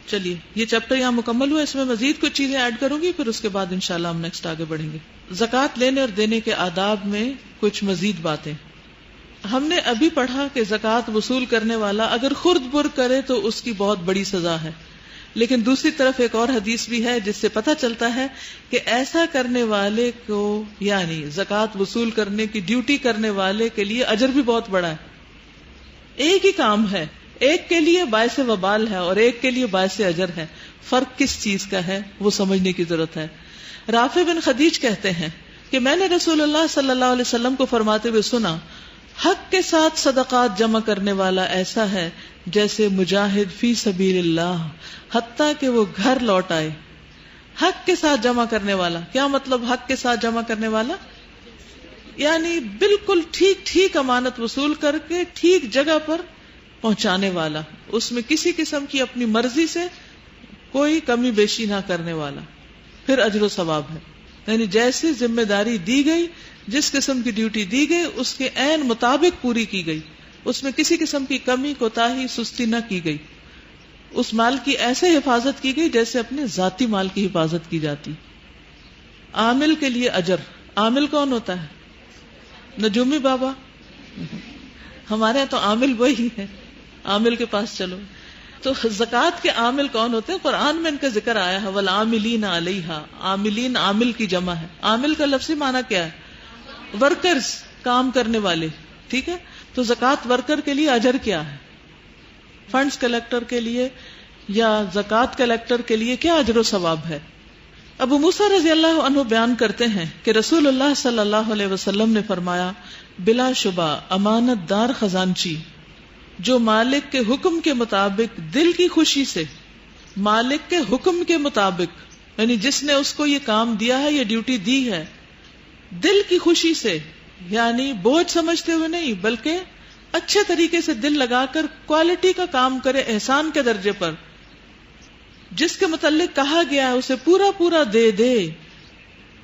چلیے یہ چیپٹر یہاں مکمل ہوا. اس میں مزید کچھ چیزیں ایڈ کروں گی, پھر اس کے بعد انشاءاللہ ہم نیکسٹ آگے بڑھیں گے. زکوٰۃ لینے اور دینے کے آداب میں کچھ مزید باتیں. ہم نے ابھی پڑھا کہ زکوٰۃ وصول کرنے والا اگر خرد برد کرے تو اس کی بہت بڑی سزا ہے, لیکن دوسری طرف ایک اور حدیث بھی ہے جس سے پتہ چلتا ہے کہ ایسا کرنے والے کو, یعنی زکوٰۃ وصول کرنے کی ڈیوٹی کرنے والے کے لیے اجر بھی بہت بڑا ہے. ایک ہی کام ہے, ایک کے لیے باعث وبال ہے اور ایک کے لیے باعث اجر ہے. فرق کس چیز کا ہے وہ سمجھنے کی ضرورت ہے. رافع بن خدیج کہتے ہیں کہ میں نے رسول اللہ صلی اللہ علیہ وسلم کو فرماتے ہوئے سنا, حق کے ساتھ صدقات جمع کرنے والا ایسا ہے جیسے مجاہد فی سبیل اللہ حتیٰ کہ وہ گھر لوٹ آئے. حق کے ساتھ جمع کرنے والا, کیا مطلب حق کے ساتھ جمع کرنے والا؟ یعنی بالکل ٹھیک ٹھیک امانت وصول کر کے ٹھیک جگہ پر پہنچانے والا, اس میں کسی قسم کی اپنی مرضی سے کوئی کمی بیشی نہ کرنے والا. پھر اجر و ثواب ہے, یعنی جیسے ذمہ داری دی گئی, جس قسم کی ڈیوٹی دی گئی اس کے عین مطابق پوری کی گئی, اس میں کسی قسم کی کمی کوتاہی سستی نہ کی گئی. اس مال کی ایسے حفاظت کی گئی جیسے اپنے ذاتی مال کی حفاظت کی جاتی. عامل کے لیے اجر. عامل کون ہوتا ہے؟ نجومی بابا. ہمارے یہاں تو عامل وہی ہے, عامل کے پاس چلو. تو زکوٰۃ کے عامل کون ہوتے ہیں؟ قرآن میں ان کا ذکر آیا ہے, والعاملین علیہا. عاملین عامل کی جمع ہے. عامل کا لفظی معنی کیا ہے؟ ورکرز, کام کرنے والے. ٹھیک ہے, تو زکوٰۃ ورکر کے لیے اجر کیا ہے؟ فنڈز کلیکٹر کے لیے یا زکوٰۃ کلیکٹر کے لیے کیا اجر و ثواب ہے؟ ابو موسیٰ رضی اللہ عنہ بیان کرتے ہیں کہ رسول اللہ صلی اللہ علیہ وسلم نے فرمایا, بلا شبہ امانت دار خزانچی جو مالک کے حکم کے مطابق دل کی خوشی سے, مالک کے حکم کے مطابق یعنی جس نے اس کو یہ کام دیا ہے, یہ ڈیوٹی دی ہے, دل کی خوشی سے, یعنی بوجھ سمجھتے ہوئے نہیں بلکہ اچھے طریقے سے دل لگا کر کوالٹی کا کام کرے, احسان کے درجے پر, جس کے متعلق کہا گیا ہے اسے پورا پورا دے دے,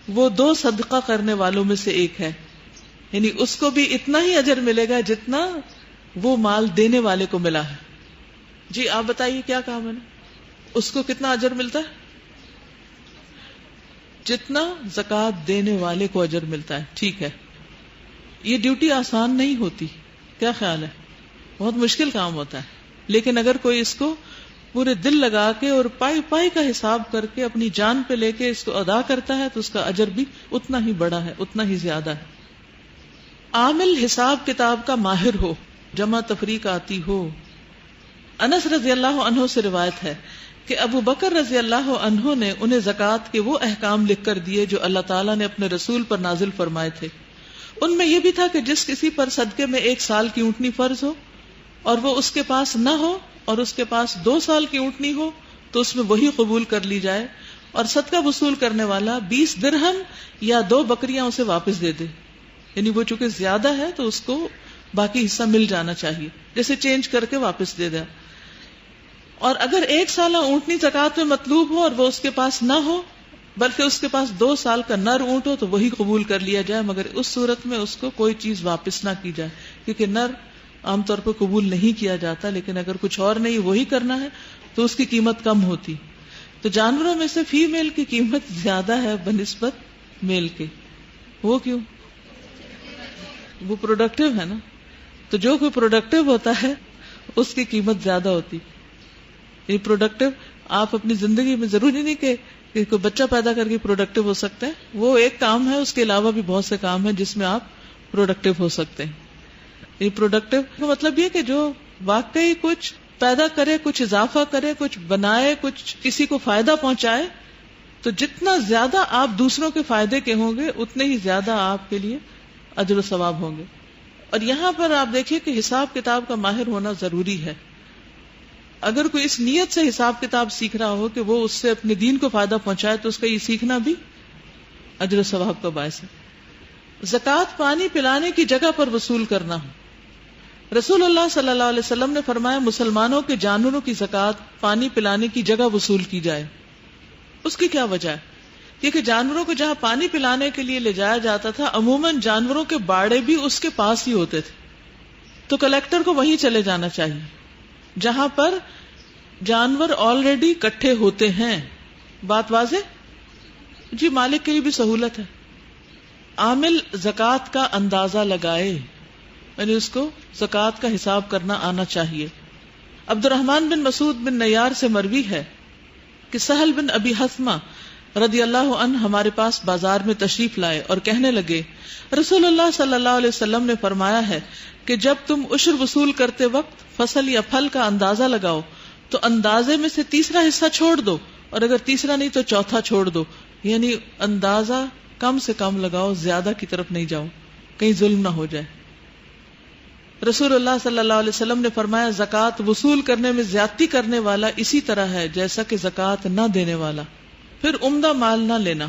وہ 2 صدقہ کرنے والوں میں سے ایک ہے. یعنی اس کو بھی اتنا ہی اجر ملے گا جتنا وہ مال دینے والے کو ملا ہے. جی آپ بتائیے کیا کہا میں نے؟ اس کو کتنا اجر ملتا ہے؟ جتنا زکوٰۃ دینے والے کو اجر ملتا ہے. ٹھیک ہے, یہ ڈیوٹی آسان نہیں ہوتی, کیا خیال ہے؟ بہت مشکل کام ہوتا ہے, لیکن اگر کوئی اس کو پورے دل لگا کے اور پائی پائی کا حساب کر کے اپنی جان پہ لے کے اس کو ادا کرتا ہے تو اس کا اجر بھی اتنا ہی بڑا ہے, اتنا ہی زیادہ ہے. عامل حساب کتاب کا ماہر ہو, جمع تفریق آتی ہو. انس رضی اللہ عنہ سے روایت ہے کہ ابو بکر رضی اللہ عنہ نے انہیں زکوٰۃ کے وہ احکام لکھ کر دیے جو اللہ تعالیٰ نے اپنے رسول پر نازل فرمائے تھے. ان میں یہ بھی تھا کہ جس کسی پر صدقے میں 1 سال کی اونٹنی فرض ہو اور وہ اس کے پاس نہ ہو اور اس کے پاس 2 سال کی اونٹنی ہو تو اس میں وہی قبول کر لی جائے, اور صدقہ وصول کرنے والا 20 درہم یا 2 بکریاں اسے واپس دے دے. یعنی وہ چونکہ زیادہ ہے تو اس کو باقی حصہ مل جانا چاہیے, جیسے چینج کر کے واپس دے دے. اور اگر 1 سالہ اونٹنی زکوٰۃ میں مطلوب ہو اور وہ اس کے پاس نہ ہو بلکہ اس کے پاس 2 سال کا نر اونٹ ہو تو وہی قبول کر لیا جائے, مگر اس صورت میں اس کو کوئی چیز واپس نہ کی جائے, کیونکہ نر عام طور پر قبول نہیں کیا جاتا, لیکن اگر کچھ اور نہیں وہی کرنا ہے تو اس کی قیمت کم ہوتی. تو جانوروں میں سے فیمیل کی قیمت زیادہ ہے بنسبت میل کے. وہ کیوں؟ وہ پروڈکٹیو ہے نا, تو جو کوئی پروڈکٹیو ہوتا ہے اس کی قیمت زیادہ ہوتی. یہ پروڈکٹیو آپ اپنی زندگی میں ضروری نہیں کہ کوئی بچہ پیدا کر کے پروڈکٹیو ہو سکتے ہیں, وہ ایک کام ہے, اس کے علاوہ بھی بہت سے کام ہیں جس میں آپ پروڈکٹیو ہو سکتے ہیں. یہ پروڈکٹیو کا مطلب یہ کہ جو واقعی کچھ پیدا کرے, کچھ اضافہ کرے, کچھ بنائے, کچھ کسی کو فائدہ پہنچائے, تو جتنا زیادہ آپ دوسروں کے فائدے کے ہوں گے اتنے ہی زیادہ آپ کے لیے اجر و ثواب ہوں گے. اور یہاں پر آپ دیکھیے کہ حساب کتاب کا ماہر ہونا ضروری ہے. اگر کوئی اس نیت سے حساب کتاب سیکھ رہا ہو کہ وہ اس سے اپنے دین کو فائدہ پہنچائے تو اس کا یہ سیکھنا بھی اجر و ثواب کا باعث ہے. زکوٰۃ پانی پلانے کی جگہ پر وصول کرنا ہو. رسول اللہ صلی اللہ علیہ وسلم نے فرمایا مسلمانوں کے جانوروں کی زکوٰۃ پانی پلانے کی جگہ وصول کی جائے. اس کی کیا وجہ ہے؟ کیونکہ جانوروں کو جہاں پانی پلانے کے لیے لے جایا جاتا تھا عموماً جانوروں کے باڑے بھی اس کے پاس ہی ہوتے تھے, تو کلیکٹر کو وہیں چلے جانا چاہیے جہاں پر جانور آلریڈی کٹھے ہوتے ہیں. بات واضح؟ جی مالک کے لیے بھی سہولت ہے. عامل زکوٰۃ کا اندازہ لگائے، یعنی اس کو زکوٰۃ کا حساب کرنا آنا چاہیے. عبد الرحمن بن مسعود بن نیار سے مروی ہے کہ سہل بن ابی حثمہ رضی اللہ عنہ ہمارے پاس بازار میں تشریف لائے اور کہنے لگے، رسول اللہ صلی اللہ علیہ وسلم نے فرمایا ہے کہ جب تم عشر وصول کرتے وقت فصل یا پھل کا اندازہ لگاؤ تو اندازے میں سے تیسرا حصہ چھوڑ دو، اور اگر تیسرا نہیں تو چوتھا چھوڑ دو. یعنی اندازہ کم سے کم لگاؤ، زیادہ کی طرف نہیں جاؤ، کہیں ظلم نہ ہو جائے. رسول اللہ صلی اللہ علیہ وسلم نے فرمایا، زکوٰۃ وصول کرنے میں زیادتی کرنے والا اسی طرح ہے جیسا کہ زکوٰۃ نہ دینے والا. پھر عمدہ مال نہ لینا.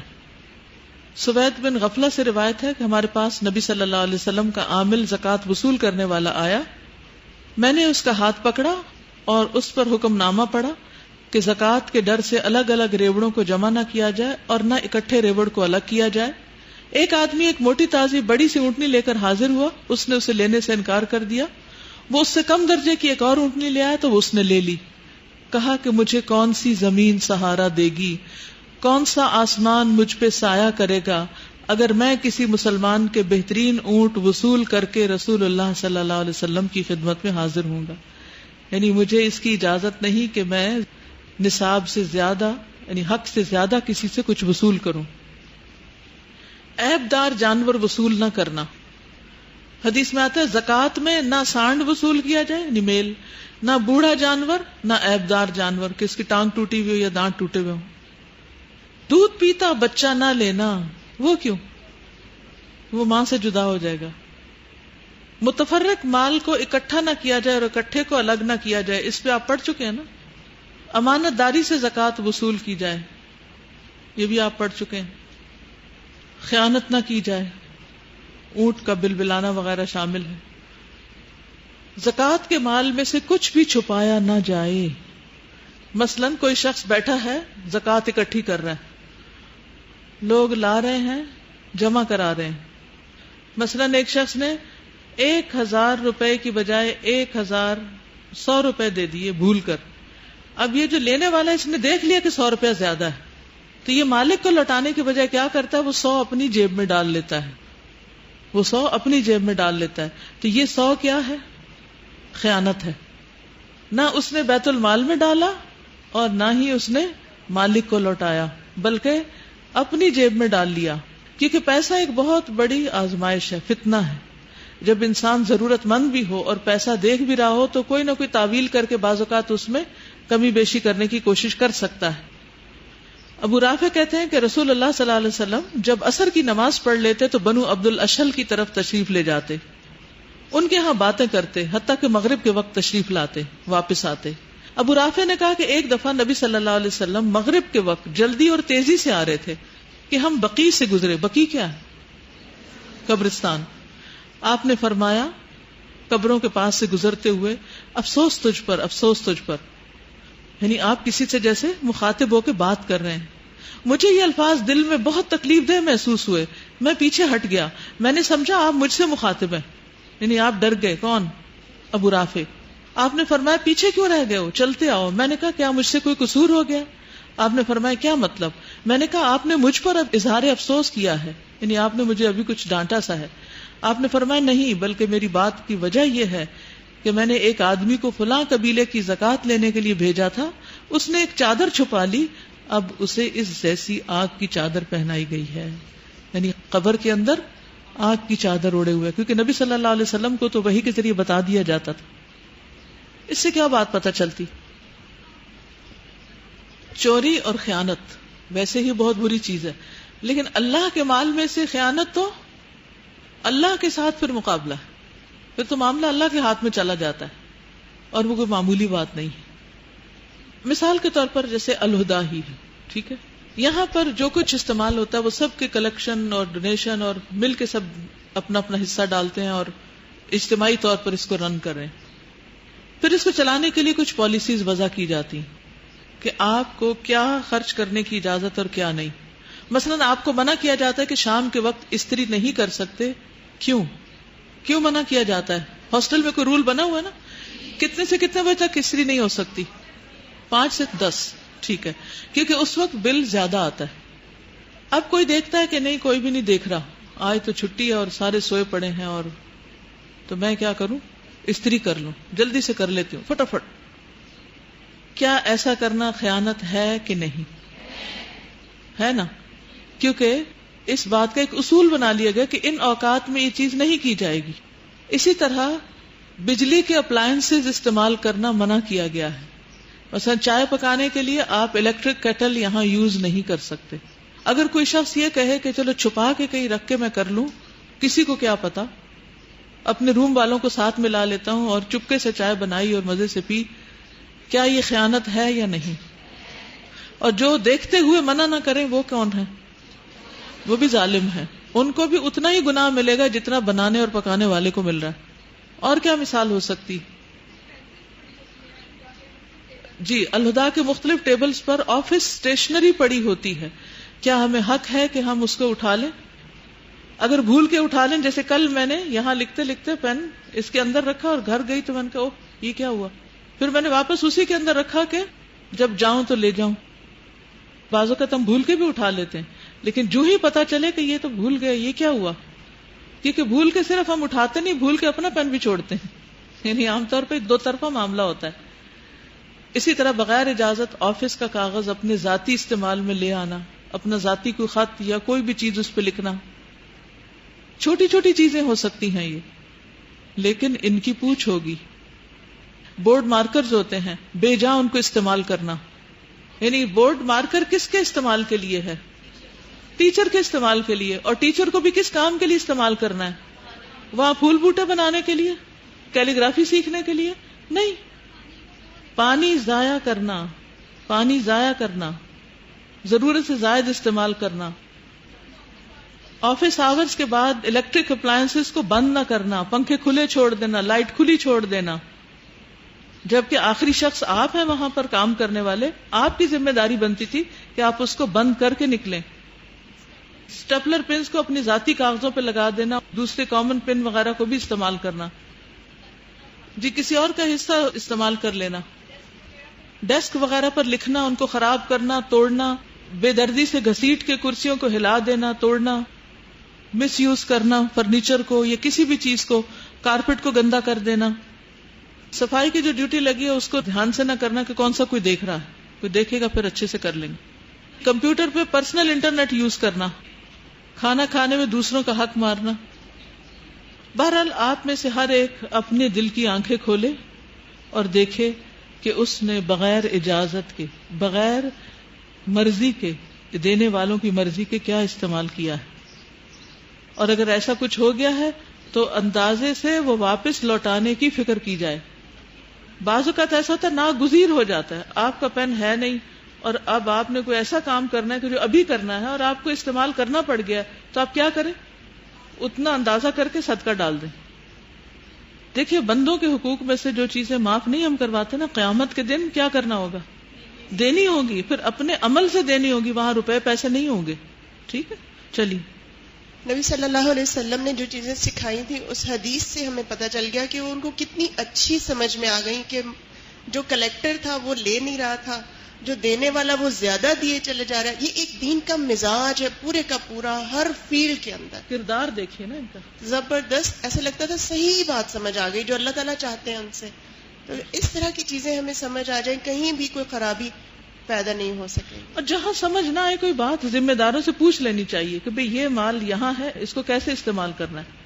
سوید بن غفلہ سے روایت ہے کہ ہمارے پاس نبی صلی اللہ علیہ وسلم کا عامل زکوٰۃ وصول کرنے والا آیا. میں نے اس کا ہاتھ پکڑا اور اس پر حکم نامہ پڑھا کہ زکوٰۃ کے ڈر سے الگ الگ ریوڑوں کو جمع نہ کیا جائے اور نہ اکٹھے ریوڑ کو الگ کیا جائے. ایک آدمی ایک موٹی تازی بڑی سی اونٹنی لے کر حاضر ہوا، اس نے اسے لینے سے انکار کر دیا. وہ اس سے کم درجے کی ایک اور اونٹنی لے آیا تو وہ اس نے لے لی. کہا کہ مجھے کون سی زمین سہارا دے گی، کون سا آسمان مجھ پہ سایہ کرے گا اگر میں کسی مسلمان کے بہترین اونٹ وصول کر کے رسول اللہ صلی اللہ علیہ وسلم کی خدمت میں حاضر ہوں گا. یعنی مجھے اس کی اجازت نہیں کہ میں نصاب سے زیادہ، یعنی حق سے زیادہ کسی سے کچھ وصول کروں. عیب دار جانور وصول نہ کرنا. حدیث میں آتا ہے زکوٰۃ میں نہ سانڈ وصول کیا جائے یعنی میل، نہ بوڑھا جانور، نہ عیب دار جانور کہ اس کی ٹانگ ٹوٹی ہوئی ہو یا دانت ٹوٹے ہوئے ہوں. دودھ پیتا بچہ نہ لینا. وہ کیوں؟ وہ ماں سے جدا ہو جائے گا. متفرق مال کو اکٹھا نہ کیا جائے اور اکٹھے کو الگ نہ کیا جائے، اس پہ آپ پڑھ چکے ہیں نا. امانت داری سے زکوٰۃ وصول کی جائے، یہ بھی آپ پڑھ چکے ہیں. خیانت نہ کی جائے، اونٹ کا بلبلانا وغیرہ شامل ہے. زکوٰۃ کے مال میں سے کچھ بھی چھپایا نہ جائے. مثلا کوئی شخص بیٹھا ہے زکوٰۃ اکٹھی کر رہا ہے، لوگ لا رہے ہیں، جمع کرا رہے ہیں. مثلا ایک شخص نے 1000 روپے کی بجائے 1100 روپے دے دیے بھول کر. اب یہ جو لینے والا ہے اس نے دیکھ لیا کہ 100 روپیہ زیادہ ہے، تو یہ مالک کو لوٹانے کے بجائے کیا کرتا ہے، وہ 100 اپنی جیب میں ڈال لیتا ہے. وہ 100 اپنی جیب میں ڈال لیتا ہے. تو یہ 100 کیا ہے؟ خیانت ہے. نہ اس نے بیت المال میں ڈالا اور نہ ہی اس نے مالک کو لوٹایا، بلکہ اپنی جیب میں ڈال لیا. کیونکہ پیسہ ایک بہت بڑی آزمائش ہے، فتنہ ہے. جب انسان ضرورت مند بھی ہو اور پیسہ دیکھ بھی رہا ہو تو کوئی نہ کوئی تعویل کر کے بعض اوقات اس میں کمی بیشی کرنے کی کوشش کر سکتا ہے. ابو رافع کہتے ہیں کہ رسول اللہ صلی اللہ علیہ وسلم جب عصر کی نماز پڑھ لیتے تو بنو عبد الاشہل کی طرف تشریف لے جاتے، ان کے ہاں باتیں کرتے، حتیٰ کہ مغرب کے وقت تشریف لاتے، واپس آتے. ابو رافع نے کہا کہ ایک دفعہ نبی صلی اللہ علیہ وسلم مغرب کے وقت جلدی اور تیزی سے آ رہے تھے کہ ہم بقیع سے گزرے. بقیع کیا ہے؟ قبرستان. آپ نے فرمایا قبروں کے پاس سے گزرتے ہوئے، افسوس تجھ پر، افسوس تجھ پر. یعنی آپ کسی سے جیسے مخاطب ہو کے بات کر رہے ہیں. مجھے یہ الفاظ دل میں بہت تکلیف دہ محسوس ہوئے. میں پیچھے ہٹ گیا. میں نے سمجھا آپ مجھ سے مخاطب ہیں، یعنی آپ ڈر گئے. کون؟ ابو رافع. آپ نے فرمایا پیچھے کیوں رہ گئے ہو، چلتے آؤ. میں نے کہا کیا مجھ سے کوئی قصور ہو گیا؟ آپ نے فرمایا کیا مطلب؟ میں نے کہا آپ نے مجھ پر اب اظہار افسوس کیا ہے، یعنی آپ نے مجھے ابھی کچھ ڈانٹا سا ہے. آپ نے فرمایا نہیں، بلکہ میری بات کی وجہ یہ ہے کہ میں نے ایک آدمی کو فلاں قبیلے کی زکوٰۃ لینے کے لیے بھیجا تھا، اس نے ایک چادر چھپا لی، اب اسے اس جیسی آگ کی چادر پہنائی گئی ہے. یعنی قبر کے اندر آگ کی چادر اوڑے ہوئے، کیونکہ نبی صلی اللہ علیہ وسلم کو تو وحی کے ذریعے بتا دیا جاتا تھا. اس سے کیا بات پتہ چلتی؟ چوری اور خیانت ویسے ہی بہت بری چیز ہے، لیکن اللہ کے مال میں سے خیانت تو اللہ کے ساتھ پھر مقابلہ ہے، پھر تو معاملہ اللہ کے ہاتھ میں چلا جاتا ہے اور وہ کوئی معمولی بات نہیں ہے. مثال کے طور پر جیسے الہدا ہی ہے، ٹھیک ہے، یہاں پر جو کچھ استعمال ہوتا ہے وہ سب کے کلیکشن اور ڈونیشن اور مل کے سب اپنا اپنا حصہ ڈالتے ہیں اور اجتماعی طور پر اس کو رن کر رہے ہیں. پھر اس کو چلانے کے لیے کچھ پالیسیز وضع کی جاتی ہیں کہ آپ کو کیا خرچ کرنے کی اجازت اور کیا نہیں. مثلا آپ کو منع کیا جاتا ہے کہ شام کے وقت استری نہیں کر سکتے. کیوں منع کیا جاتا ہے؟ ہاسٹل میں کوئی رول بنا ہوا ہے نا، کتنے سے کتنے بجے تک استری نہیں ہو سکتی. 5 سے 10، ٹھیک ہے، کیونکہ اس وقت بل زیادہ آتا ہے. اب کوئی دیکھتا ہے کہ نہیں کوئی بھی نہیں دیکھ رہا، آج تو چھٹی ہے اور سارے سوئے پڑے ہیں، اور تو میں کیا کروں، استری کر لوں، جلدی سے کر لیتی ہوں فٹافٹ. کیا ایسا کرنا خیانت ہے کہ نہیں؟ ہے نا، کیونکہ اس بات کا ایک اصول بنا لیا گیا کہ ان اوقات میں یہ چیز نہیں کی جائے گی. اسی طرح بجلی کے اپلائنسز استعمال کرنا منع کیا گیا ہے. مثلا چائے پکانے کے لیے آپ الیکٹرک کیٹل یہاں یوز نہیں کر سکتے. اگر کوئی شخص یہ کہے کہ چلو چھپا کے کہیں رکھ کے میں کر لوں، کسی کو کیا پتا، اپنے روم والوں کو ساتھ ملا لیتا ہوں اور چپکے سے چائے بنائی اور مزے سے پی، کیا یہ خیانت ہے یا نہیں؟ اور جو دیکھتے ہوئے منع نہ کریں وہ کون ہے؟ وہ بھی ظالم ہے. ان کو بھی اتنا ہی گناہ ملے گا جتنا بنانے اور پکانے والے کو مل رہا ہے. اور کیا مثال ہو سکتی؟ جی، الہدا کے مختلف ٹیبلز پر آفس اسٹیشنری پڑی ہوتی ہے، کیا ہمیں حق ہے کہ ہم اس کو اٹھا لیں؟ اگر بھول کے اٹھا لیں، جیسے کل میں نے یہاں لکھتے لکھتے پین اس کے اندر رکھا اور گھر گئی تو میں نے کہا اوہ یہ کیا ہوا، پھر میں نے واپس اسی کے اندر رکھا کہ جب جاؤں تو لے جاؤں. بعض اوقات ہم بھول کے بھی اٹھا لیتے ہیں، لیکن جو ہی پتا چلے کہ یہ تو بھول گئے، یہ کیا ہوا، کیونکہ بھول کے صرف ہم اٹھاتے نہیں، بھول کے اپنا پین بھی چھوڑتے ہیں. یعنی عام طور پہ 2 طرفہ معاملہ ہوتا ہے. اسی طرح بغیر اجازت آفس کا کاغذ اپنے ذاتی استعمال میں لے آنا، اپنا ذاتی کوئی خط یا کوئی بھی چیز اس پہ لکھنا، چھوٹی چھوٹی چیزیں ہو سکتی ہیں یہ، لیکن ان کی پوچھ ہوگی. بورڈ مارکرز ہوتے ہیں، بے جا ان کو استعمال کرنا. یعنی بورڈ مارکر کس کے استعمال کے لیے ہے؟ ٹیچر کے استعمال کے لیے. اور ٹیچر کو بھی کس کام کے لیے استعمال کرنا ہے؟ وہاں پھول بوٹے بنانے کے لیے، کیلیگرافی سیکھنے کے لیے نہیں. پانی ضائع کرنا، پانی ضائع کرنا، ضرورت سے زائد استعمال کرنا. آفس آورز کے بعد الیکٹرک اپلائنسز کو بند نہ کرنا، پنکھے کھلے چھوڑ دینا، لائٹ کھلی چھوڑ دینا، جبکہ آخری شخص آپ ہیں وہاں پر کام کرنے والے. آپ کی ذمہ داری بنتی تھی کہ آپ اس کو بند کر کے نکلیں. اسٹیپلر پنس کو اپنی ذاتی کاغذوں پہ لگا دینا، دوسرے کامن پن وغیرہ کو بھی استعمال کرنا. جی، کسی اور کا حصہ استعمال کر لینا. ڈیسک وغیرہ پر لکھنا، ان کو خراب کرنا، توڑنا، بے دردی سے گھسیٹ کے کرسیوں کو ہلا دینا، توڑنا، مس یوز کرنا فرنیچر کو یا کسی بھی چیز کو، کارپیٹ کو گندا کر دینا. صفائی کی جو ڈیوٹی لگی ہے اس کو دھیان سے نہ کرنا کہ کون سا کوئی دیکھ رہا ہے، کوئی دیکھے گا پھر اچھے سے کر لیں گے. کمپیوٹر پہ پرسنل انٹرنیٹ یوز کرنا، کھانا کھانے میں دوسروں کا حق مارنا. بہرحال آپ میں سے ہر ایک اپنے دل کی آنکھیں کھولے اور دیکھے کہ اس نے بغیر اجازت کے، بغیر مرضی کے، دینے والوں کی مرضی کے کیا استعمال کیا ہے. اور اگر ایسا کچھ ہو گیا ہے تو اندازے سے وہ واپس لوٹانے کی فکر کی جائے. بعض اوقات ایسا ہوتا ہے ناگزیر ہو جاتا ہے، آپ کا پین ہے نہیں اور اب آپ نے کوئی ایسا کام کرنا ہے کہ جو ابھی کرنا ہے اور آپ کو استعمال کرنا پڑ گیا، تو آپ کیا کریں؟ اتنا اندازہ کر کے صدقہ ڈال دیں. دیکھیے، بندوں کے حقوق میں سے جو چیزیں معاف نہیں ہم کرواتے نا، قیامت کے دن کیا کرنا ہوگا؟ دینی ہوگی، پھر اپنے عمل سے دینی ہوگی، وہاں روپے پیسے نہیں ہوں گے. ٹھیک ہے، چلیے. نبی صلی اللہ علیہ وسلم نے جو چیزیں سکھائی تھی اس حدیث سے ہمیں پتہ چل گیا کہ وہ ان کو کتنی اچھی سمجھ میں آ گئی کہ جو کلیکٹر تھا وہ لے نہیں رہا تھا، جو دینے والا وہ زیادہ دیے چلے جا رہا ہے. یہ ایک دین کا مزاج ہے پورے کا پورا، ہر فیلڈ کے اندر. کردار دیکھیے نا ان کا زبردست. ایسا لگتا تھا صحیح بات سمجھ آ گئی جو اللہ تعالیٰ چاہتے ہیں ان سے. تو اس طرح کی چیزیں ہمیں سمجھ آ جائیں، کہیں بھی کوئی خرابی پیدا نہیں ہو سکے. اور جہاں سمجھ نہ آئے کوئی بات ذمہ داروں سے پوچھ لینی چاہیے کہ بھئی یہ مال یہاں ہے، اس کو کیسے استعمال کرنا ہے.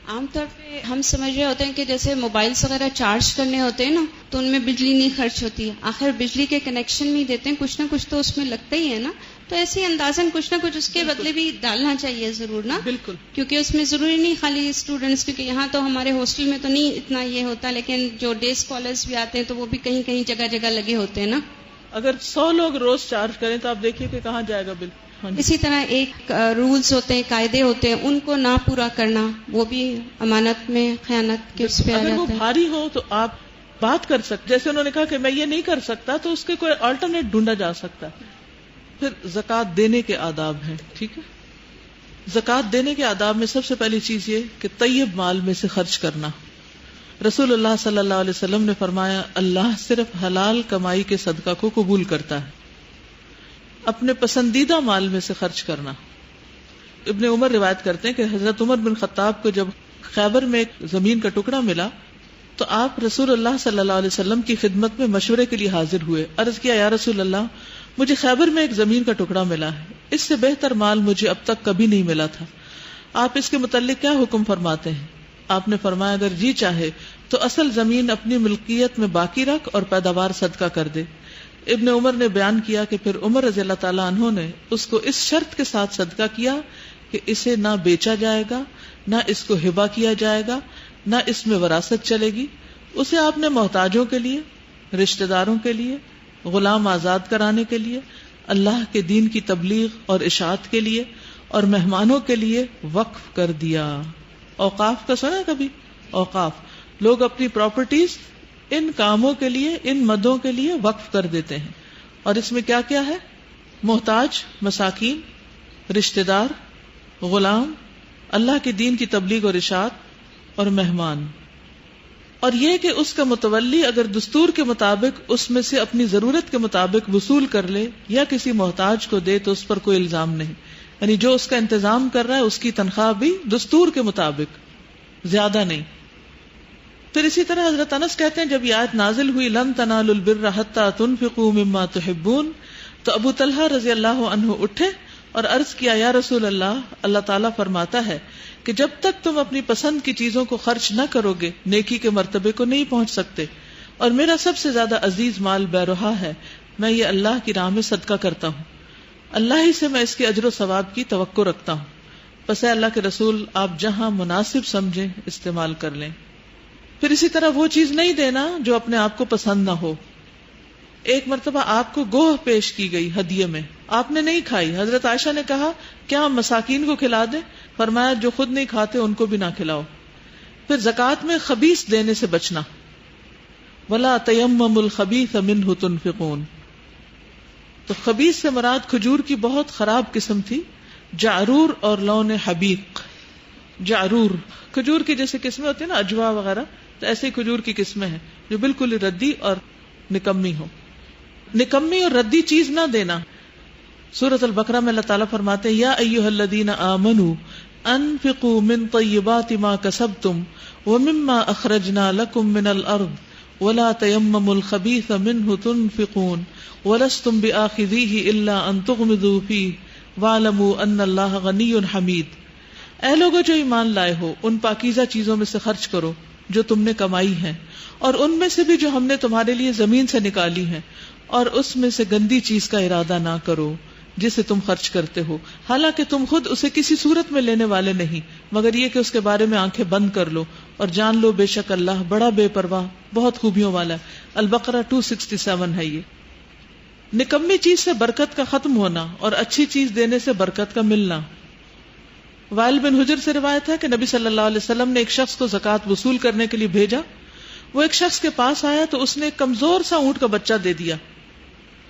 عام طور پہ ہم سمجھ رہے ہوتے ہیں کہ جیسے موبائلس وغیرہ چارج کرنے ہوتے ہیں نا، تو ان میں بجلی نہیں خرچ ہوتی. آخر بجلی کے کنیکشن بھی دیتے ہیں، کچھ نہ کچھ تو اس میں لگتا ہی ہے نا. تو ایسے اندازاً کچھ نہ کچھ اس کے بدلے بھی ڈالنا چاہیے ضرور نا. بالکل، کیونکہ اس میں ضروری نہیں خالی اسٹوڈنٹس، کیونکہ یہاں تو ہمارے ہاسٹل میں تو نہیں اتنا یہ ہوتا، لیکن جو ڈے اسکالرس بھی آتے ہیں تو وہ بھی کہیں کہیں جگہ جگہ لگے ہوتے ہیں نا. اگر 100 لوگ روز چارج کریں تو آپ دیکھیے کہ کہاں جائے گا بل. اسی طرح ایک رولز ہوتے ہیں، قاعدے ہوتے ہیں، ان کو نہ پورا کرنا وہ بھی امانت میں خیانت کے اس پہ آ جاتا ہے. اگر وہ بھاری ہو تو آپ بات کر سکتے، جیسے انہوں نے کہا کہ میں یہ نہیں کر سکتا تو اس کے کوئی آلٹرنیٹ ڈھونڈا جا سکتا ہے. پھر زکوٰۃ دینے کے آداب ہیں. ٹھیک ہے، زکوٰۃ دینے کے آداب میں سب سے پہلی چیز یہ کہ طیب مال میں سے خرچ کرنا. رسول اللہ صلی اللہ علیہ وسلم نے فرمایا اللہ صرف حلال کمائی کے صدقہ کو قبول کرتا ہے. اپنے پسندیدہ مال میں سے خرچ کرنا. ابن عمر روایت کرتے ہیں کہ حضرت عمر بن خطاب کو جب خیبر میں ایک زمین کا ٹکڑا ملا تو آپ رسول اللہ صلی اللہ علیہ وسلم کی خدمت میں مشورے کے لیے حاضر ہوئے. عرض کیا یا رسول اللہ مجھے خیبر میں ایک زمین کا ٹکڑا ملا ہے, اس سے بہتر مال مجھے اب تک کبھی نہیں ملا تھا, آپ اس کے متعلق کیا حکم فرماتے ہیں؟ آپ نے فرمایا اگر جی چاہے تو اصل زمین اپنی ملکیت میں باقی رکھ اور پیداوار صدقہ کر دے. ابن عمر نے بیان کیا کہ پھر عمر رضی اللہ تعالیٰ عنہ نے اس کو اس شرط کے ساتھ صدقہ کیا کہ اسے نہ بیچا جائے گا, نہ اس کو ہبہ کیا جائے گا, نہ اس میں وراثت چلے گی. اسے آپ نے محتاجوں کے لیے, رشتہ داروں کے لیے, غلام آزاد کرانے کے لیے, اللہ کے دین کی تبلیغ اور اشاعت کے لیے اور مہمانوں کے لیے وقف کر دیا. اوقاف کا سنا کبھی؟ اوقاف لوگ اپنی پراپرٹیز ان کاموں کے لیے, ان مدوں کے لیے وقف کر دیتے ہیں. اور اس میں کیا کیا ہے؟ محتاج, مساکین, رشتہ دار, غلام, اللہ کے دین کی تبلیغ اور اشاعت اور مہمان. اور یہ کہ اس کا متولی اگر دستور کے مطابق اس میں سے اپنی ضرورت کے مطابق وصول کر لے یا کسی محتاج کو دے تو اس پر کوئی الزام نہیں, یعنی جو اس کا انتظام کر رہا ہے اس کی تنخواہ بھی دستور کے مطابق, زیادہ نہیں. پھر اسی طرح حضرت انس کہتے ہیں جب یہ آیت نازل ہوئی لن تنالوا البر حتى تنفقوا مما تحبون, تو ابو طلحہ رضی اللہ عنہ اٹھے اور عرض کیا یا رسول اللہ, اللہ تعالیٰ فرماتا ہے کہ جب تک تم اپنی پسند کی چیزوں کو خرچ نہ کرو گے نیکی کے مرتبے کو نہیں پہنچ سکتے, اور میرا سب سے زیادہ عزیز مال بیرہا ہے, میں یہ اللہ کی راہ میں صدقہ کرتا ہوں, اللہ ہی سے میں اس کے اجر و ثواب کی توقع رکھتا ہوں, پس اے اللہ کے رسول آپ جہاں مناسب سمجھیں استعمال کر لیں. پھر اسی طرح وہ چیز نہیں دینا جو اپنے آپ کو پسند نہ ہو. ایک مرتبہ آپ کو گوہ پیش کی گئی ہدیے میں, آپ نے نہیں کھائی. حضرت عائشہ نے کہا کیا ہم مساکین کو کھلا دیں؟ فرمایا جو خود نہیں کھاتے ان کو بھی نہ کھلاؤ. پھر زکوٰۃ میں خبیث دینے سے بچنا. ولا تیمموا الخبیث منہ تنفقون, تو خبیث سے مراد کھجور کی بہت خراب قسم تھی, جعرور اور لون حبیق. جعرور کھجور کی جیسے قسمیں ہوتی ہیں نا, اجوا وغیرہ, تو ایسے کھجور کی قسمیں ہیں جو بالکل ردی اور نکمی ہو. نکمی اور ردی چیز نہ دینا. سورۃ البقرہ میں اللہ تعالیٰ فرماتے ہیں یا ایھا الذین آمنوا انفقوا من طیبات ما کسبتم ومما اخرجنا لکم من الارض ولا تیمموا الخبیث منہ تنفقون ولستم بآخذیہ الا ان تغمضوا فیہ واعلموا ان اللہ غنی حمید. اے لوگو جو ایمان لائے ہو, ان پاکیزہ چیزوں میں سے خرچ کرو جو تم نے کمائی ہیں, اور ان میں سے بھی جو ہم نے تمہارے لیے زمین سے نکالی ہیں, اور اس میں سے گندی چیز کا ارادہ نہ کرو جسے تم خرچ کرتے ہو, حالانکہ تم خود اسے کسی صورت میں لینے والے نہیں, مگر یہ کہ اس کے بارے میں آنکھیں بند کر لو اور جان لو بے شک اللہ بڑا بے پرواہ بہت خوبیوں والا ہے. البقرہ 267 ہے. یہ نکمی چیز سے برکت کا ختم ہونا اور اچھی چیز دینے سے برکت کا ملنا. وائل بن حجر سے روایت ہے کہ نبی صلی اللہ علیہ وسلم نے ایک شخص کو زکوٰۃ وصول کرنے کے لیے بھیجا. وہ ایک شخص کے پاس آیا تو اس نے ایک کمزور سا اونٹ کا بچہ دے دیا.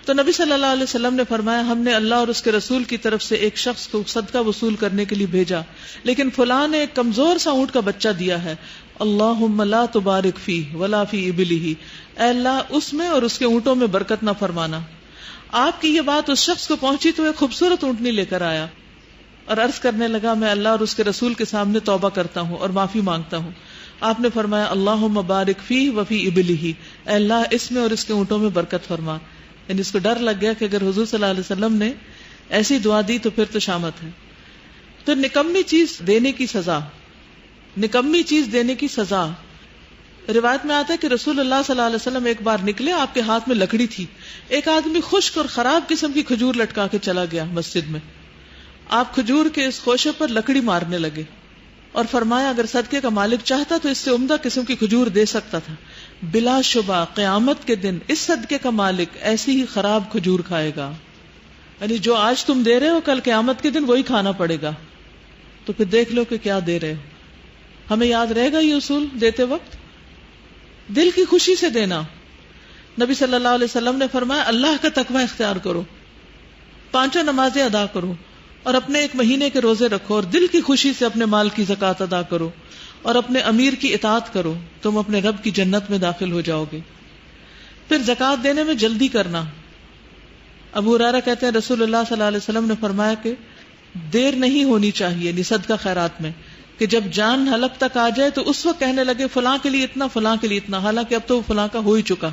تو نبی صلی اللہ علیہ وسلم نے فرمایا ہم نے اللہ اور اس کے رسول کی طرف سے ایک شخص کو صدقہ وصول کرنے کے لیے بھیجا, لیکن فلاں نے ایک کمزور سا اونٹ کا بچہ دیا ہے. اللہم لا تبارک فیہ ولا فی ابلہ, اے اللہ اس میں اور اس کے اونٹوں میں برکت نہ فرمانا. آپ کی یہ بات اس شخص کو پہنچی تو ایک خوبصورت اونٹنی لے کر آیا اور عرض کرنے لگا میں اللہ اور اس کے رسول کے سامنے توبہ کرتا ہوں اور معافی مانگتا ہوں. آپ نے فرمایا اللہم بارک فیہ وفی ابلہ, اے اللہ اس میں اور اس کے اونٹوں میں برکت فرما. یعنی اس کو ڈر لگ گیا کہ اگر حضور صلی اللہ علیہ وسلم نے ایسی دعا دی تو پھر تو شامت ہے. تو نکمی چیز دینے کی سزا, نکمی چیز دینے کی سزا. روایت میں آتا ہے کہ رسول اللہ صلی اللہ علیہ وسلم ایک بار نکلے, آپ کے ہاتھ میں لکڑی تھی. ایک آدمی خشک اور خراب قسم کی کھجور لٹکا کے چلا گیا مسجد میں. آپ کھجور کے اس خوشے پر لکڑی مارنے لگے اور فرمایا اگر صدقے کا مالک چاہتا تو اس سے عمدہ قسم کی کھجور دے سکتا تھا. بلا شبہ قیامت کے دن اس صدقے کا مالک ایسی ہی خراب کھجور کھائے گا. یعنی جو آج تم دے رہے ہو کل قیامت کے دن وہی کھانا پڑے گا. تو پھر دیکھ لو کہ کیا دے رہے ہو. ہمیں یاد رہے گا یہ اصول دیتے وقت, دل کی خوشی سے دینا. نبی صلی اللہ علیہ وسلم نے فرمایا اللہ کا تقوی اختیار کرو, 5 نمازیں ادا کرو اور اپنے 1 مہینے کے روزے رکھو اور دل کی خوشی سے اپنے مال کی زکوٰۃ ادا کرو. اور اپنے امیر کی اطاعت کرو، تم اپنے رب کی جنت میں داخل ہو جاؤ گے۔ پھر زکوٰۃ دینے میں جلدی کرنا۔ ابو ہریرہ کہتے ہیں رسول اللہ صلی اللہ علیہ وسلم نے فرمایا کہ دیر نہیں ہونی چاہیے یعنی صدقہ خیرات میں، کہ جب جان حلق تک آ جائے تو اس وقت کہنے لگے فلاں کے لیے اتنا، فلاں کے لیے اتنا، حالانکہ اب تو وہ فلاں کا ہو ہی چکا۔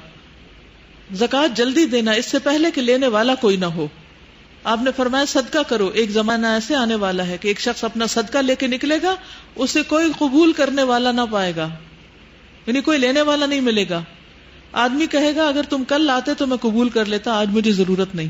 زکوٰۃ جلدی دینا، اس سے پہلے کہ لینے والا کوئی نہ ہو۔ آپ نے فرمایا صدقہ کرو، ایک زمانہ ایسے آنے والا ہے کہ ایک شخص اپنا صدقہ لے کے نکلے گا، اسے کوئی قبول کرنے والا نہ پائے گا، یعنی کوئی لینے والا نہیں ملے گا۔ آدمی کہے گا اگر تم کل لاتے تو میں قبول کر لیتا، آج مجھے ضرورت نہیں۔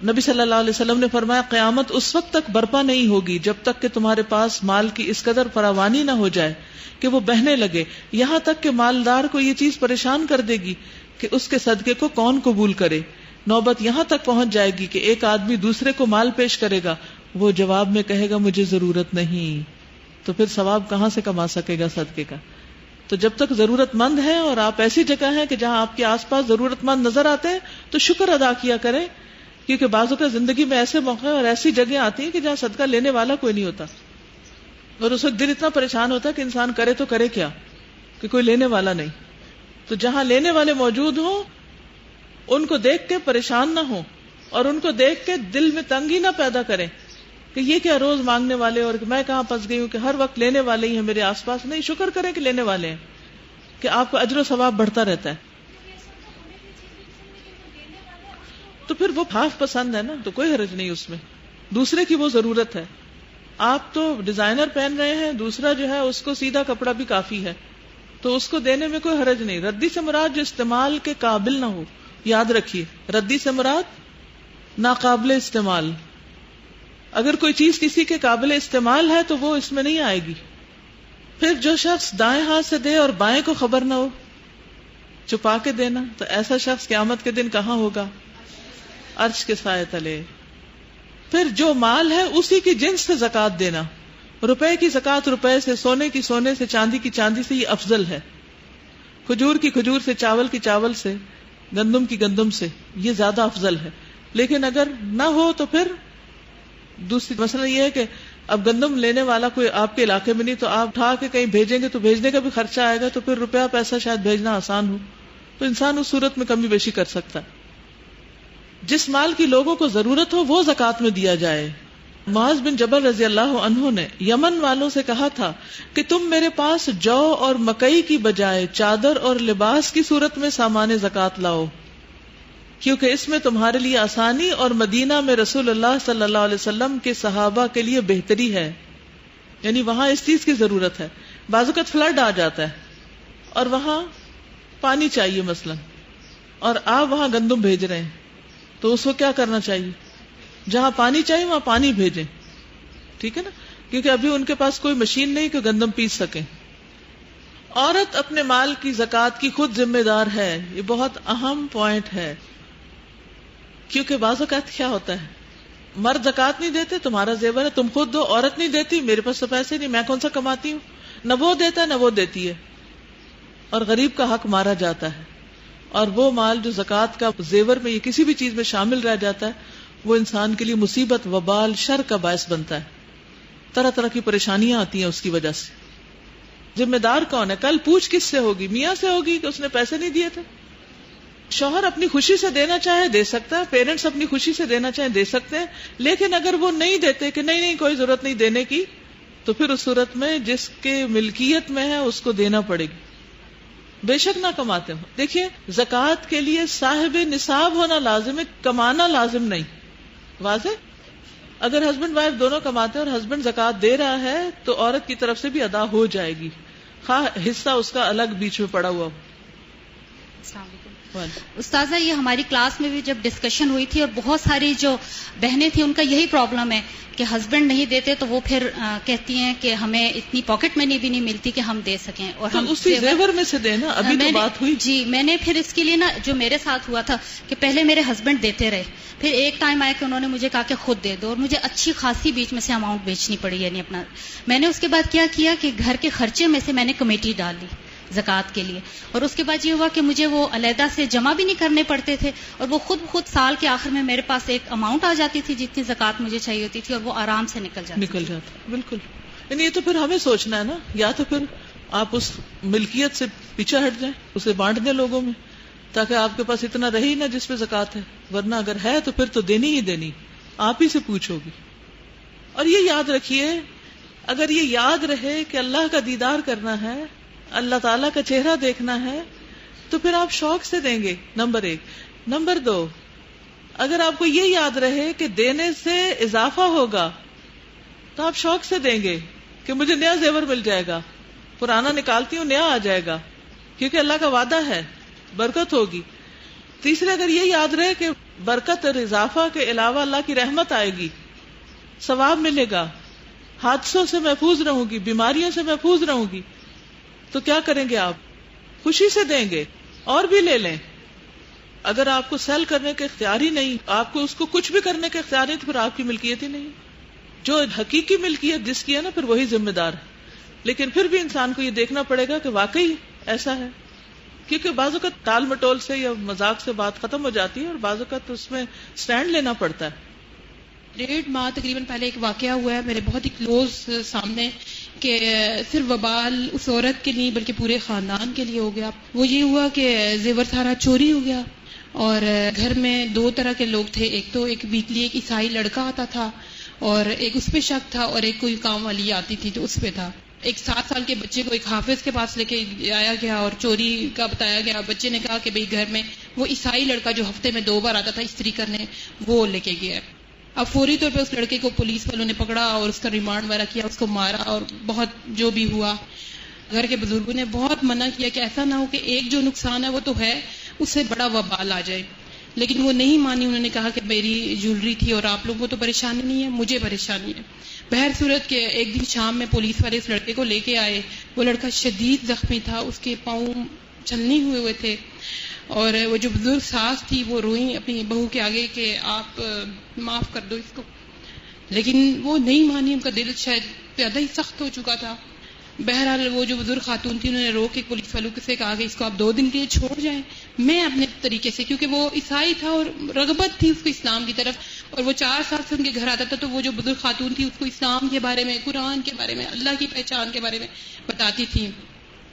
نبی صلی اللہ علیہ وسلم نے فرمایا قیامت اس وقت تک برپا نہیں ہوگی جب تک کہ تمہارے پاس مال کی اس قدر فراوانی نہ ہو جائے کہ وہ بہنے لگے، یہاں تک کہ مالدار کو یہ چیز پریشان کر دے گی کہ اس کے صدقے کو کون قبول کرے۔ نوبت یہاں تک پہنچ جائے گی کہ ایک آدمی دوسرے کو مال پیش کرے گا، وہ جواب میں کہے گا مجھے ضرورت نہیں، تو پھر ثواب کہاں سے کما سکے گا صدقے کا؟ تو جب تک ضرورت مند ہے اور آپ ایسی جگہ ہیں کہ جہاں آپ کے آس پاس ضرورت مند نظر آتے ہیں تو شکر ادا کیا کریں، کیونکہ بعض اوقات زندگی میں ایسے موقع اور ایسی جگہیں آتی ہیں کہ جہاں صدقہ لینے والا کوئی نہیں ہوتا، اور اس وقت دل اتنا پریشان ہوتا ہے کہ انسان کرے تو کرے کیا، کہ کوئی لینے والا نہیں۔ تو جہاں لینے والے موجود ہوں ان کو دیکھ کے پریشان نہ ہوں، اور ان کو دیکھ کے دل میں تنگی نہ پیدا کریں کہ یہ کیا روز مانگنے والے اور میں کہاں پھنس گئی ہوں کہ ہر وقت لینے والے ہی ہیں میرے آس پاس۔ نہیں، شکر کریں کہ لینے والے ہیں، کہ آپ کا اجر و ثواب بڑھتا رہتا ہے۔ تو پھر وہ ہاف پسند ہے نا، تو کوئی حرج نہیں اس میں، دوسرے کی وہ ضرورت ہے۔ آپ تو ڈیزائنر پہن رہے ہیں، دوسرا جو ہے اس کو سیدھا کپڑا بھی کافی ہے، تو اس کو دینے میں کوئی حرج نہیں۔ ردی سے مراد جو استعمال کے قابل نہ ہو، یاد رکھیے، ردی سے مراد ناقابل استعمال۔ اگر کوئی چیز کسی کے قابل استعمال ہے تو وہ اس میں نہیں آئے گی۔ پھر جو شخص دائیں ہاتھ سے دے اور بائیں کو خبر نہ ہو، چھپا کے دینا، تو ایسا شخص قیامت کے دن کہاں ہوگا؟ عرش کے سائے تلے۔ پھر جو مال ہے اسی کی جنس سے زکوٰۃ دینا، روپے کی زکوٰۃ روپے سے، سونے کی سونے سے، چاندی کی چاندی سے، یہ افضل ہے۔ کھجور کی کھجور سے، چاول کی چاول سے، گندم کی گندم سے، یہ زیادہ افضل ہے۔ لیکن اگر نہ ہو تو پھر دوسری مسئلہ یہ ہے کہ اب گندم لینے والا کوئی آپ کے علاقے میں نہیں، تو آپ اٹھا کے کہیں بھیجیں گے تو بھیجنے کا بھی خرچہ آئے گا، تو پھر روپیہ پیسہ شاید بھیجنا آسان ہو، تو انسان اس صورت میں کمی بیشی کر سکتا ہے۔ جس مال کی لوگوں کو ضرورت ہو وہ زکوٰۃ میں دیا جائے۔ معاذ بن جبل رضی اللہ عنہ نے یمن والوں سے کہا تھا کہ تم میرے پاس جو اور مکئی کی بجائے چادر اور لباس کی صورت میں سامان زکوٰۃ لاؤ، کیونکہ اس میں تمہارے لیے آسانی اور مدینہ میں رسول اللہ صلی اللہ علیہ وسلم کے صحابہ کے لیے بہتری ہے، یعنی وہاں اس چیز کی ضرورت ہے۔ بعض اوقات فلڈ آ جاتا ہے اور وہاں پانی چاہیے مثلا، اور آپ وہاں گندم بھیج رہے ہیں، تو اس کو کیا کرنا چاہیے؟ جہاں پانی چاہیے وہاں پانی بھیجیں، ٹھیک ہے نا، کیونکہ ابھی ان کے پاس کوئی مشین نہیں کہ گندم پیس سکیں۔ عورت اپنے مال کی زکوٰۃ کی خود ذمہ دار ہے، یہ بہت اہم پوائنٹ ہے، کیونکہ بعض اوقات کیا ہوتا ہے، مرد زکوٰۃ نہیں دیتے، تمہارا زیور ہے تم خود دو، عورت نہیں دیتی، میرے پاس تو پیسے نہیں، میں کون سا کماتی ہوں، نہ وہ دیتا ہے نہ وہ دیتی ہے، اور غریب کا حق مارا جاتا ہے۔ اور وہ مال جو زکوٰۃ کا زیور میں یا کسی بھی چیز میں شامل رہ جاتا ہے وہ انسان کے لیے مصیبت، وبال، شر کا باعث بنتا ہے، طرح طرح کی پریشانیاں آتی ہیں اس کی وجہ سے۔ ذمہ دار کون ہے؟ کل پوچھ کس سے ہوگی؟ میاں سے ہوگی کہ اس نے پیسے نہیں دیے تھے۔ شوہر اپنی خوشی سے دینا چاہے دے سکتا ہے، پیرنٹس اپنی خوشی سے دینا چاہے دے سکتے ہیں، لیکن اگر وہ نہیں دیتے کہ نہیں کوئی ضرورت نہیں دینے کی، تو پھر اس صورت میں جس کے ملکیت میں ہے اس کو دینا پڑے گی، بے شک نہ کماتے ہو۔ دیکھیے زکوٰۃ کے لیے صاحب نصاب ہونا لازم ہے، کمانا لازم نہیں۔ واضح؟ اگر ہسبینڈ وائف دونوں کماتے ہیں اور ہسبینڈ زکوٰۃ دے رہا ہے تو عورت کی طرف سے بھی ادا ہو جائے گی، خواہ حصہ اس کا الگ بیچ میں پڑا ہوا ہو۔ السلام علیکم استاذہ، یہ ہماری کلاس میں بھی جب ڈسکشن ہوئی تھی اور بہت ساری جو بہنیں تھیں ان کا یہی پرابلم ہے کہ ہسبینڈ نہیں دیتے تو وہ پھر کہتی ہیں کہ ہمیں اتنی پاکٹ منی بھی نہیں ملتی کہ ہم دے سکیں، اور ہم اسی زیور میں سے دینا۔ ابھی تو بات ہوئی جی، میں نے پھر اس کے لیے نا جو میرے ساتھ ہوا تھا کہ پہلے میرے ہسبینڈ دیتے رہے، پھر ایک ٹائم آیا کہ انہوں نے مجھے کہا کہ خود دے دو، اور مجھے اچھی خاصی بیچ میں سے اماؤنٹ بیچنی پڑی، یعنی اپنا میں نے اس کے بعد کیا کہ گھر کے خرچے میں سے میں نے کمیٹی ڈال لی زکوٰۃ کے لیے، اور اس کے بعد یہ ہوا کہ مجھے وہ علیحدہ سے جمع بھی نہیں کرنے پڑتے تھے، اور وہ خود سال کے آخر میں میرے پاس ایک اماؤنٹ آ جاتی تھی جتنی زکوٰۃ مجھے چاہیے ہوتی تھی، اور وہ آرام سے نکل جاتا۔ بالکل۔ یعنی یہ تو پھر ہمیں سوچنا ہے نا، یا تو پھر آپ اس ملکیت سے پیچھے ہٹ جائیں، اسے بانٹ دیں لوگوں میں، تاکہ آپ کے پاس اتنا رہی نہ جس پہ زکوٰۃ ہے، ورنہ اگر ہے تو پھر تو دینی ہی دینی، آپ ہی سے پوچھو گی. اور یہ یاد رکھیے، اگر یہ یاد رہے کہ اللہ کا دیدار کرنا ہے، اللہ تعالیٰ کا چہرہ دیکھنا ہے، تو پھر آپ شوق سے دیں گے، نمبر 1. نمبر 2، اگر آپ کو یہ یاد رہے کہ دینے سے اضافہ ہوگا تو آپ شوق سے دیں گے کہ مجھے نیا زیور مل جائے گا، پرانا نکالتی ہوں نیا آ جائے گا، کیونکہ اللہ کا وعدہ ہے برکت ہوگی. تیسرے، اگر یہ یاد رہے کہ برکت اور اضافہ کے علاوہ اللہ کی رحمت آئے گی، ثواب ملے گا، حادثوں سے محفوظ رہوں گی، بیماریوں سے محفوظ رہوں گی، تو کیا کریں گے؟ آپ خوشی سے دیں گے اور بھی لے لیں. اگر آپ کو سیل کرنے کا اختیار ہی نہیں، آپ کو اس کو کچھ بھی کرنے کا اختیار نہیں، تو پھر آپ کی ملکیت ہی نہیں. جو حقیقی ملکیت جس کی ہے نا، پھر وہی ذمہ دار ہے. لیکن پھر بھی انسان کو یہ دیکھنا پڑے گا کہ واقعی ایسا ہے، کیونکہ بعض اوقات ٹال مٹول سے یا مذاق سے بات ختم ہو جاتی ہے، اور بعض اوقات اس میں سٹینڈ لینا پڑتا ہے. 1.5 ماہ تقریباً پہلے ایک واقعہ ہوا ہے میرے بہت ہی کلوز سامنے، کہ صرف وبال اس عورت کے نہیں بلکہ پورے خاندان کے لیے ہو گیا. وہ یہ ہوا کہ زیور سارا چوری ہو گیا، اور گھر میں 2 طرح کے لوگ تھے. ایک تو ایک ویکلی ایک عیسائی لڑکا آتا تھا، اور ایک اس پہ شک تھا، اور ایک کوئی کام والی آتی تھی تو اس پہ تھا. ایک 7 سال کے بچے کو ایک حافظ کے پاس لے کے آیا گیا اور چوری کا بتایا گیا. بچے نے کہا کہ بھئی گھر میں وہ عیسائی لڑکا جو ہفتے میں 2 بار آتا تھا استری کرنے، وہ لے کے گیا. اب فوری طور پہ اس لڑکے کو پولیس والوں نے پکڑا اور اس کا ریمانڈ وغیرہ کیا، اس کو مارا اور بہت جو بھی ہوا. گھر کے بزرگوں نے بہت منع کیا کہ ایسا نہ ہو کہ ایک جو نقصان ہے وہ تو ہے، اس سے بڑا وبال آ جائے، لیکن وہ نہیں مانی. انہوں نے کہا کہ میری جولری تھی اور آپ لوگوں کو تو پریشانی نہیں ہے، مجھے پریشانی ہے. بہر صورت کہ ایک دن شام میں پولیس والے اس لڑکے کو لے کے آئے. وہ لڑکا شدید زخمی تھا، اس کے پاؤں چھلنی ہوئے تھے، اور وہ جو بزرگ ساس تھی وہ روئیں اپنی بہو کے آگے کہ آپ معاف کر دو اس کو، لیکن وہ نہیں مانی. ان کا دل شاید زیادہ ہی سخت ہو چکا تھا. بہرحال وہ جو بزرگ خاتون تھی انہوں نے رو کے پولیس والوں سے کہا کہ اس کو آپ 2 دن کے لیے چھوڑ جائیں. میں اپنے طریقے سے، کیونکہ وہ عیسائی تھا اور رغبت تھی اس کو اسلام کی طرف، اور وہ 4 سال سے ان کے گھر آتا تھا، تو وہ جو بزرگ خاتون تھی اس کو اسلام کے بارے میں، قرآن کے بارے میں، اللہ کی پہچان کے بارے میں بتاتی تھی.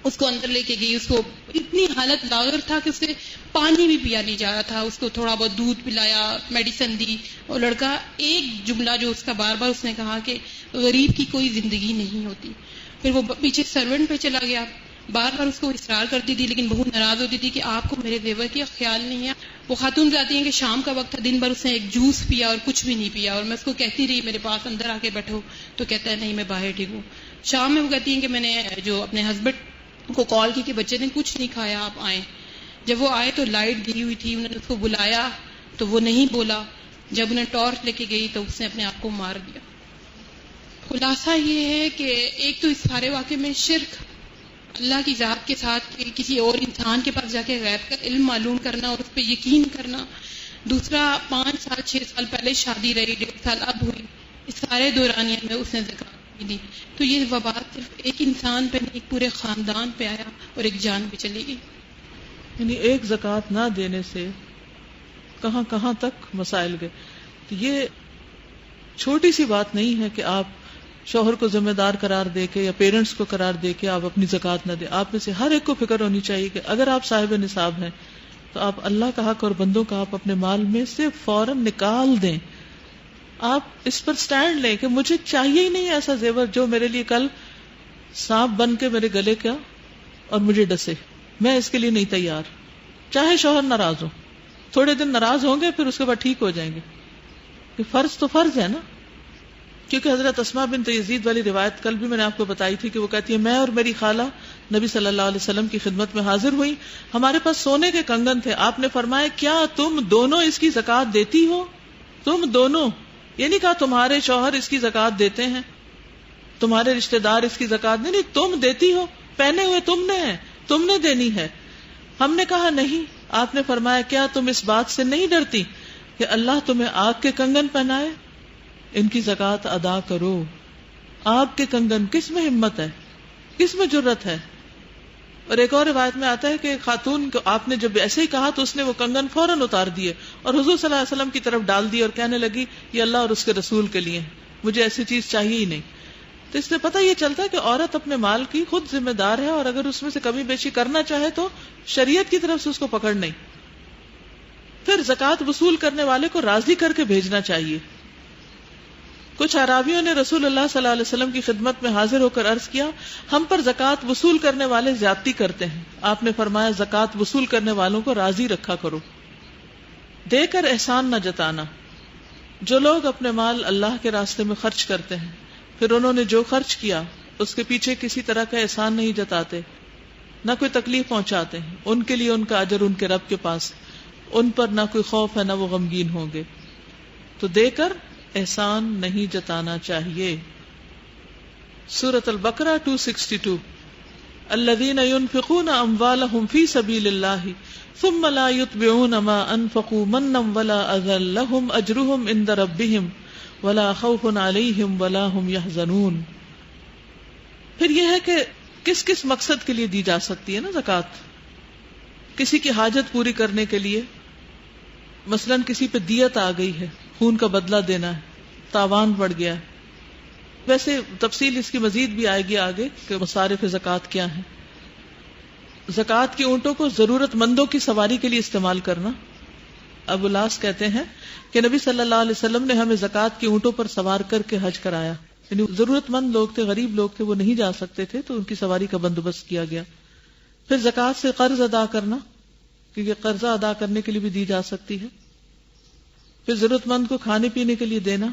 اس کو اندر لے کے گئی، اس کو اتنی حالت لاغر تھا کہ اسے پانی بھی پیا نہیں جا رہا تھا. اس کو تھوڑا بہت دودھ پلایا، میڈیسن دی. اور لڑکا ایک جملہ جو اس کا بار بار اس نے کہا کہ غریب کی کوئی زندگی نہیں ہوتی. پھر وہ پیچھے سرونٹ پہ چلا گیا، بار بار اس کو اصرار کرتی تھی، لیکن بہت ناراض ہوتی تھی کہ آپ کو میرے زیور کا خیال نہیں ہے. وہ خاتون بتاتی ہیں کہ شام کا وقت تھا، دن بھر اس نے ایک جوس پیا اور کچھ بھی نہیں پیا، اور میں اس کو کہتی رہی میرے پاس اندر آ کے بیٹھو، تو کہتا ہے نہیں میں باہر ٹھیک ہوں. شام میں وہ کہتی ہیں کہ میں نے جو اپنے ہسبینڈ کو کال کی کہ بچے نے کچھ نہیں کھایا، آپ آئیں. جب وہ آئے تو لائٹ گئی ہوئی تھی، انہوں نے اس کو بلایا تو وہ نہیں بولا. جب انہیں ٹارچ لے کے گئی تو اس نے اپنے آپ کو مار دیا. خلاصہ یہ ہے کہ ایک تو اس سارے واقعے میں شرک، اللہ کی ذات کے ساتھ کسی اور انسان کے پاس جا کے غیب کا علم معلوم کرنا اور اس پہ یقین کرنا. دوسرا 5 سال 6 سال پہلے شادی رہی، 1.5 سال اب ہوئی، اس سارے دورانیے میں اس نے زکوٰۃ نہیں دی. تو یہ وبال صرف ایک انسان پہ نہیں، ایک پورے خاندان پہ آیا اور ایک جان بھی چلی گئی. یعنی ایک زکوٰۃ نہ دینے سے کہاں کہاں تک مسائل گئے. تو یہ چھوٹی سی بات نہیں ہے کہ آپ شوہر کو ذمہ دار قرار دے کے یا پیرنٹس کو قرار دے کے آپ اپنی زکوٰۃ نہ دیں. آپ میں سے ہر ایک کو فکر ہونی چاہیے کہ اگر آپ صاحب نصاب ہیں تو آپ اللہ کا حق اور بندوں کا آپ اپنے مال میں سے فوراً نکال دیں. آپ اس پر سٹینڈ لیں کہ مجھے چاہیے ہی نہیں ایسا زیور جو میرے لیے کل سانپ بن کے میرے گلے کا اور مجھے ڈسے. میں اس کے لیے نہیں تیار، چاہے شوہر ناراض ہو. تھوڑے دن ناراض ہوں گے پھر اس کے بعد ٹھیک ہو جائیں گے. کہ فرض تو فرض ہے نا، کیونکہ حضرت اسماء بنت یزید والی روایت کل بھی میں نے آپ کو بتائی تھی کہ وہ کہتی ہے میں اور میری خالہ نبی صلی اللہ علیہ وسلم کی خدمت میں حاضر ہوئی. ہمارے پاس سونے کے کنگن تھے. آپ نے فرمایا کیا تم دونوں اس کی زکوٰۃ دیتی ہو؟ تم دونوں، یہ نہیں کہا تمہارے شوہر اس کی زکوٰۃ دیتے ہیں، تمہارے رشتہ دار اس کی زکوٰۃ نہیں، تم دیتی ہو، پہنے ہوئے تم نے ہیں، تم نے دینی ہے. ہم نے کہا نہیں. آپ نے فرمایا کیا تم اس بات سے نہیں ڈرتی کہ اللہ تمہیں آگ کے کنگن پہنائے؟ ان کی زکوٰۃ ادا کرو. آگ کے کنگن، کس میں ہمت ہے، کس میں جرت ہے؟ اور ایک اور روایت میں آتا ہے کہ خاتون کو آپ نے جب ایسے ہی کہا تو اس نے وہ کنگن فوراً اتار دیے اور حضور صلی اللہ علیہ وسلم کی طرف ڈال دی اور کہنے لگی یہ اللہ اور اس کے رسول کے لیے، مجھے ایسی چیز چاہیے ہی نہیں. تو اس سے پتہ یہ چلتا ہے کہ عورت اپنے مال کی خود ذمہ دار ہے، اور اگر اس میں سے کمی بیشی کرنا چاہے تو شریعت کی طرف سے اس کو پکڑ نہیں. پھر زکوٰۃ وصول کرنے والے کو راضی کر کے بھیجنا چاہیے. کچھ اعرابیوں نے رسول اللہ صلی اللہ علیہ وسلم کی خدمت میں حاضر ہو کر عرض کیا، ہم پر زکوٰۃ وصول کرنے والے زیادتی کرتے ہیں. آپ نے فرمایا، زکوٰۃ وصول کرنے والوں کو راضی رکھا کرو، دے کر احسان نہ جتانا. جو لوگ اپنے مال اللہ کے راستے میں خرچ کرتے ہیں، پھر انہوں نے جو خرچ کیا اس کے پیچھے کسی طرح کا احسان نہیں جتاتے، نہ کوئی تکلیف پہنچاتے ہیں، ان کے لیے ان کا اجر ان کے رب کے پاس، ان پر نہ کوئی خوف ہے نہ وہ غمگین ہوں گے. تو دے کر احسان نہیں جتانا چاہیے. سورۃ البقرہ 262. الذین ينفقون اموالهم فی سبیل اللہ ثم لا يتبعون ما انفقوا منا ولا اذى لهم اجرهم عند ربهم ولا خوف علیہم ولا هم يحزنون. پھر یہ ہے کہ کس کس مقصد کے لیے دی جا سکتی ہے نا زکوٰۃ. کسی کی حاجت پوری کرنے کے لیے، مثلا کسی پہ دیت آ گئی ہے، خون کا بدلہ دینا ہے، تاوان بڑھ گیا ہے. ویسے تفصیل اس کی مزید بھی آئے گی آگے کہ مصارف زکوٰۃ کیا ہیں. زکوٰۃ کے اونٹوں کو ضرورت مندوں کی سواری کے لیے استعمال کرنا. ابو لاس کہتے ہیں کہ نبی صلی اللہ علیہ وسلم نے ہمیں زکوٰۃ کے اونٹوں پر سوار کر کے حج کرایا. یعنی ضرورت مند لوگ تھے، غریب لوگ تھے، وہ نہیں جا سکتے تھے تو ان کی سواری کا بندوبست کیا گیا. پھر زکوٰۃ سے قرض ادا کرنا، کیونکہ قرضہ ادا کرنے کے لیے بھی دی جا سکتی ہے. پھر ضرورت مند کو کھانے پینے کے لیے دینا،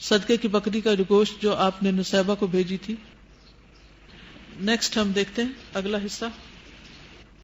صدقے کی بکری کا گوشت جو آپ نے نصیبہ کو بھیجی تھی. نیکسٹ ہم دیکھتے ہیں اگلا حصہ.